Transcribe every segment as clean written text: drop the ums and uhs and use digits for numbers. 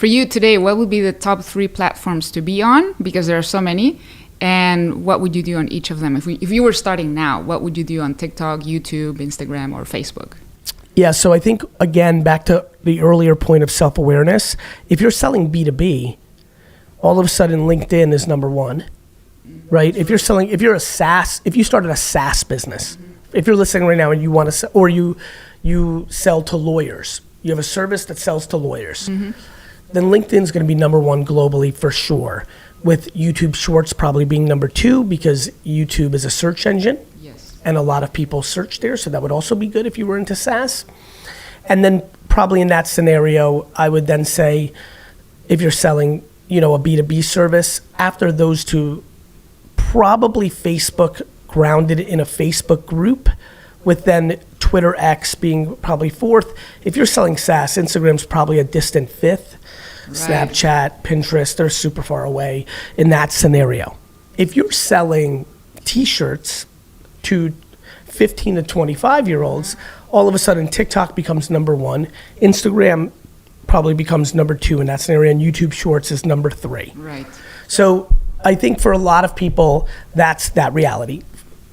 For you today, what would be the top 3 platforms to be on? Because there are so many. And what would you do on each of them? If you were starting now, what would you do on TikTok, YouTube, Instagram, or Facebook? Yeah, so I think, again, back to the earlier point of self-awareness, if you're selling B2B, all of a sudden LinkedIn is number 1, right? If you started a SaaS business, if you're listening right now and you want to, or you sell to lawyers, you have a service that sells to lawyers, then LinkedIn's going to be number 1 globally for sure, with YouTube Shorts probably being number 2 because YouTube is a search engine. And a lot of people search there, so that would also be good if you were into SaaS. And then probably in that scenario, I would then say, if you're selling, a B2B service, after those 2, probably Facebook, grounded in a Facebook group, with then Twitter X being probably 4th. If you're selling SaaS, Instagram's probably a distant 5th. Right. Snapchat, Pinterest, they're super far away in that scenario. If you're selling t-shirts to 15 to 25-year-olds, all of a sudden TikTok becomes number 1, Instagram probably becomes number 2 in that scenario, and YouTube Shorts is number 3. Right. So I think for a lot of people, that's that reality.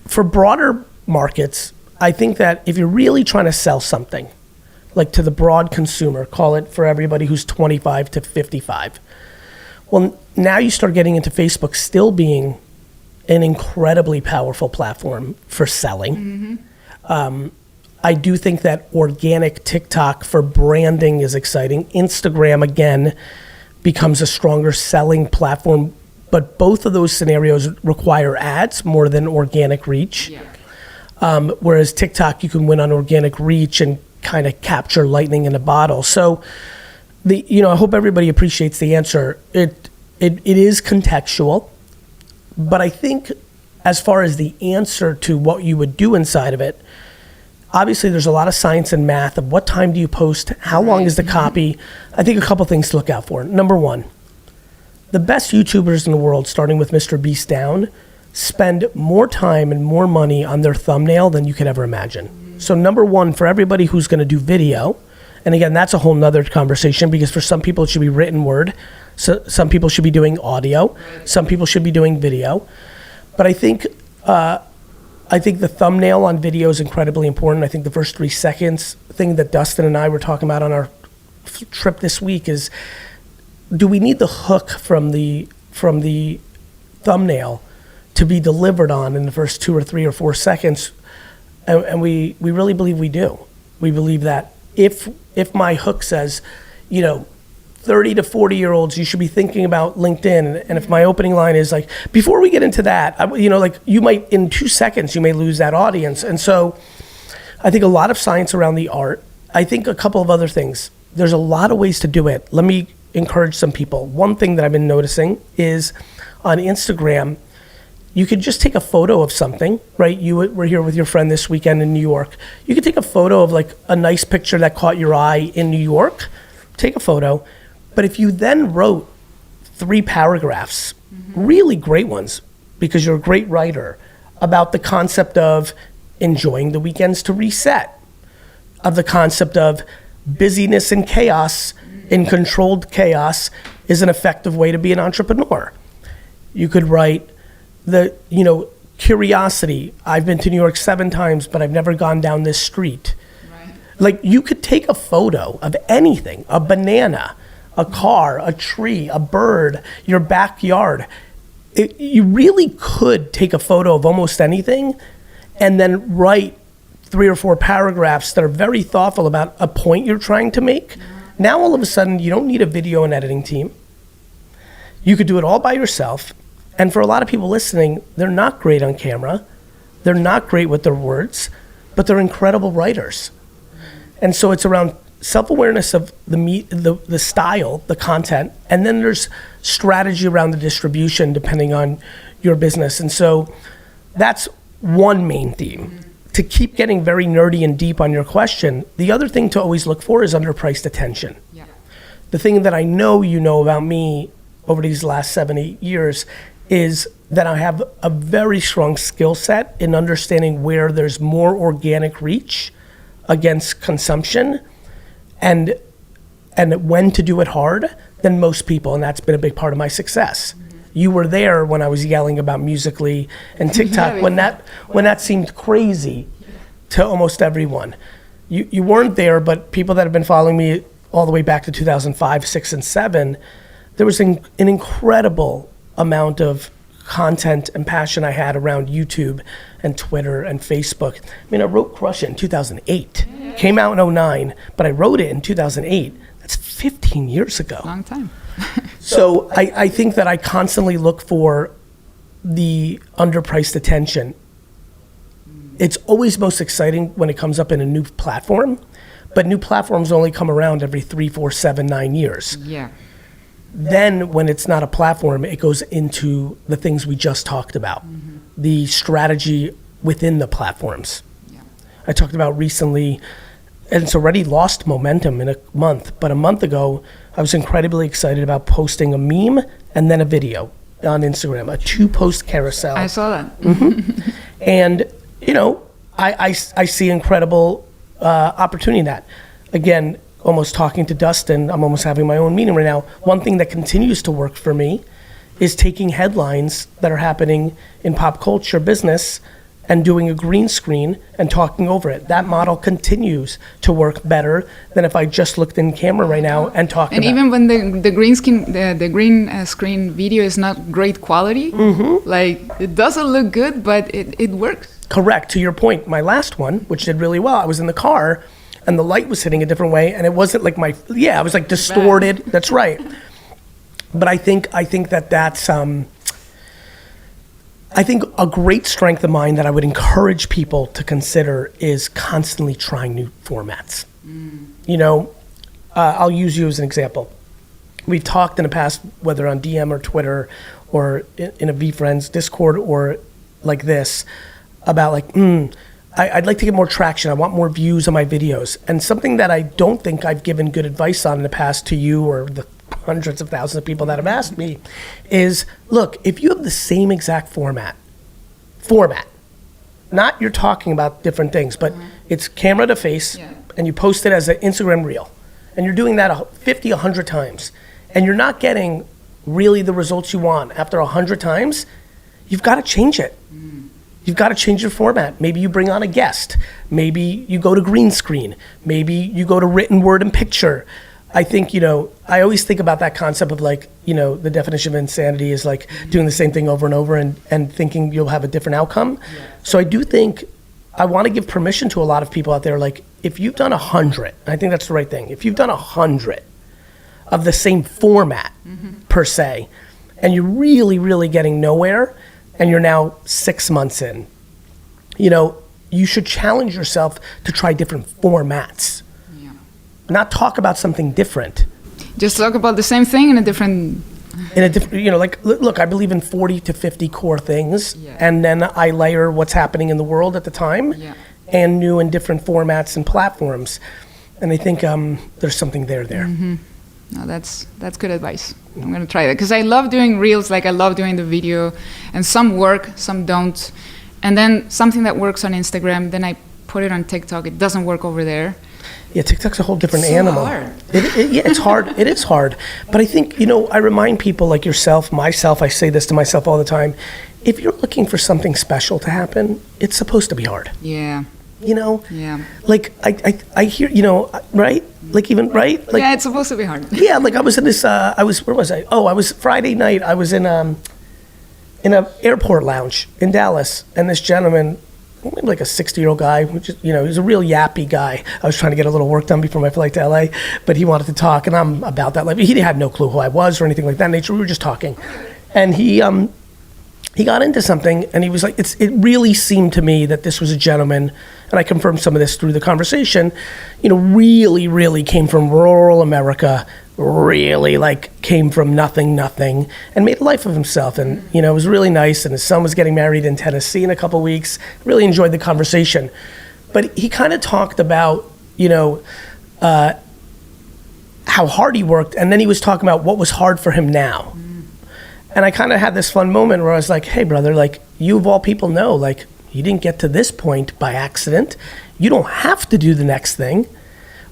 For broader markets, I think that if you're really trying to sell something, like to the broad consumer, call it for everybody who's 25 to 55, well, now you start getting into Facebook still being an incredibly powerful platform for selling. I do think that organic TikTok for branding is exciting. Instagram, again, becomes a stronger selling platform, but both of those scenarios require ads more than organic reach. Yeah. Whereas TikTok, you can win on organic reach and kind of capture lightning in a bottle. So, I hope everybody appreciates the answer. It is contextual. But I think as far as the answer to what you would do inside of it, obviously there's a lot of science and math of what time do you post, how long is the copy. I think a couple things to look out for. Number 1, the best YouTubers in the world, starting with Mr. Beast down, spend more time and more money on their thumbnail than you could ever imagine. So number 1, for everybody who's going to do video, and again, that's a whole nother conversation because for some people it should be written word. So some people should be doing audio. Some people should be doing video. But I think the thumbnail on video is incredibly important. I think the first 3 seconds thing that Dustin and I were talking about on our trip this week is, do we need the hook from the thumbnail to be delivered on in the first 2 or 3 or 4 seconds? And we really believe we do. We believe that if my hook says, 30 to 40-year-olds, you should be thinking about LinkedIn. And if my opening line is like, before we get into that, you might, in 2 seconds, you may lose that audience. And so I think a lot of science around the art. I think a couple of other things. There's a lot of ways to do it. Let me encourage some people. One thing that I've been noticing is on Instagram, you could just take a photo of something, right? You were here with your friend this weekend in New York. You could take a photo of like a nice picture that caught your eye in New York, take a photo. But if you then wrote 3 paragraphs, really great ones, because you're a great writer, about the concept of enjoying the weekends to reset, of the concept of busyness and chaos, in controlled chaos, is an effective way to be an entrepreneur. You could write curiosity. I've been to New York 7 times, but I've never gone down this street. Right. Like, you could take a photo of anything, a banana, a car, a tree, a bird, your backyard. You really could take a photo of almost anything and then write 3 or 4 paragraphs that are very thoughtful about a point you're trying to make. Now, all of a sudden, you don't need a video and editing team. You could do it all by yourself. And for a lot of people listening, they're not great on camera. They're not great with their words, but they're incredible writers. And so it's around self-awareness of the style, the content, and then there's strategy around the distribution depending on your business. And so that's one main theme. To keep getting very nerdy and deep on your question, the other thing to always look for is underpriced attention. Yeah. The thing that I know you know about me over these last 7-8 years is that I have a very strong skill set in understanding where there's more organic reach against consumption, and and when to do it hard than most people, and that's been a big part of my success. You were there when I was yelling about Musical.ly and TikTok when that seemed crazy to almost everyone. You weren't there, but people that have been following me all the way back to 2005, 6, and 7, there was an incredible amount of content and passion I had around YouTube and Twitter and Facebook. I mean, I wrote Crush It in 2008. Came out in 2009, but I wrote it in 2008. That's 15 years ago. Long time. So I think that I constantly look for the underpriced attention. It's always most exciting when it comes up in a new platform, but new platforms only come around every 3, 4, 7, 9 years. Yeah. Then when it's not a platform, it goes into the things we just talked about, the strategy within the platforms. Yeah. I talked about recently, and it's already lost momentum in a month, but a month ago, I was incredibly excited about posting a meme and then a video on Instagram, a 2-post carousel. I saw that. And, you know, I see incredible opportunity in that. Again, almost talking to Dustin, I'm almost having my own meeting right now. One thing that continues to work for me is taking headlines that are happening in pop culture business and doing a green screen and talking over it. That model continues to work better than if I just looked in camera right now and talked And about even when the green screen screen video is not great quality, like it doesn't look good, but it works. Correct. To your point, my last one, which did really well, I was in the car and the light was hitting a different way and it wasn't like I was like distorted. That's right. But I think that's I think a great strength of mine that I would encourage people to consider is constantly trying new formats. You know, I'll use you as an example. We've talked in the past, whether on DM or Twitter or in a VFriends Discord or like this, about like, I'd like to get more traction. I want more views on my videos. And something that I don't think I've given good advice on in the past to you or the hundreds of thousands of people that have asked me is, look, if you have the same exact format, not you're talking about different things, but it's camera to face and you post it as an Instagram reel and you're doing that 50, 100 times and you're not getting really the results you want after 100 times, you've got to change it. You've got to change your format. Maybe you bring on a guest. Maybe you go to green screen. Maybe you go to written word and picture. I think, you know, I always think about that concept of like, you know, the definition of insanity is like doing the same thing over and over and thinking you'll have a different outcome. Yeah. So I do think I want to give permission to a lot of people out there. Like if you've done 100, I think that's the right thing. If you've done 100 of the same format per se, and you're really, really getting nowhere, and you're now 6 months in, you know, you should challenge yourself to try different formats. Yeah. Not talk about something different. Just talk about the same thing in a different, you know, like, look, I believe in 40 to 50 core things, and then I layer what's happening in the world at the time, and new and different formats and platforms. And I think there's something there. No, that's good advice. I'm gonna try that because I love doing reels, like I love doing the video, and some work, some don't. And then something that works on Instagram, then I put it on TikTok. It doesn't work over there. Yeah, TikTok's a whole different It's animal. hard. It's hard. It is hard. But I think, you know, I remind people like yourself, myself, I say this to myself all the time. If you're looking for something special to happen, it's supposed to be hard. Yeah. You know? Yeah. Like I hear, you know, right? Like even, right? Like, yeah, it's supposed to be hard. Yeah, like I was in this, where was I? Oh, I was Friday night, I was in a airport lounge in Dallas, and this gentleman, maybe like a 60-year-old guy, which is, you know, he's a real yappy guy. I was trying to get a little work done before my flight to LA, but he wanted to talk, and I'm about that. Like, he had no clue who I was or anything like that nature. We were just talking, and he got into something, and he was like, it really seemed to me that this was a gentleman, and I confirmed some of this through the conversation, you know, really, really came from rural America, really like came from nothing, and made a life of himself. And, you know, it was really nice, and his son was getting married in Tennessee in a couple weeks. Really enjoyed the conversation. But he kind of talked about, you know, how hard he worked, and then he was talking about what was hard for him now. And I kind of had this fun moment where I was like, hey, brother, like, you of all people know, like, you didn't get to this point by accident. You don't have to do the next thing,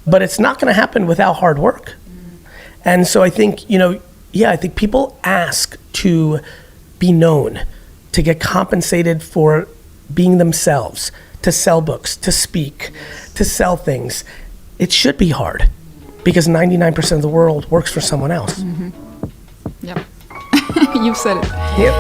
but it's not going to happen without hard work. And so I think, I think people ask to be known, to get compensated for being themselves, to sell books, to speak, to sell things. It should be hard because 99% of the world works for someone else. Yep. You've said it. Yep.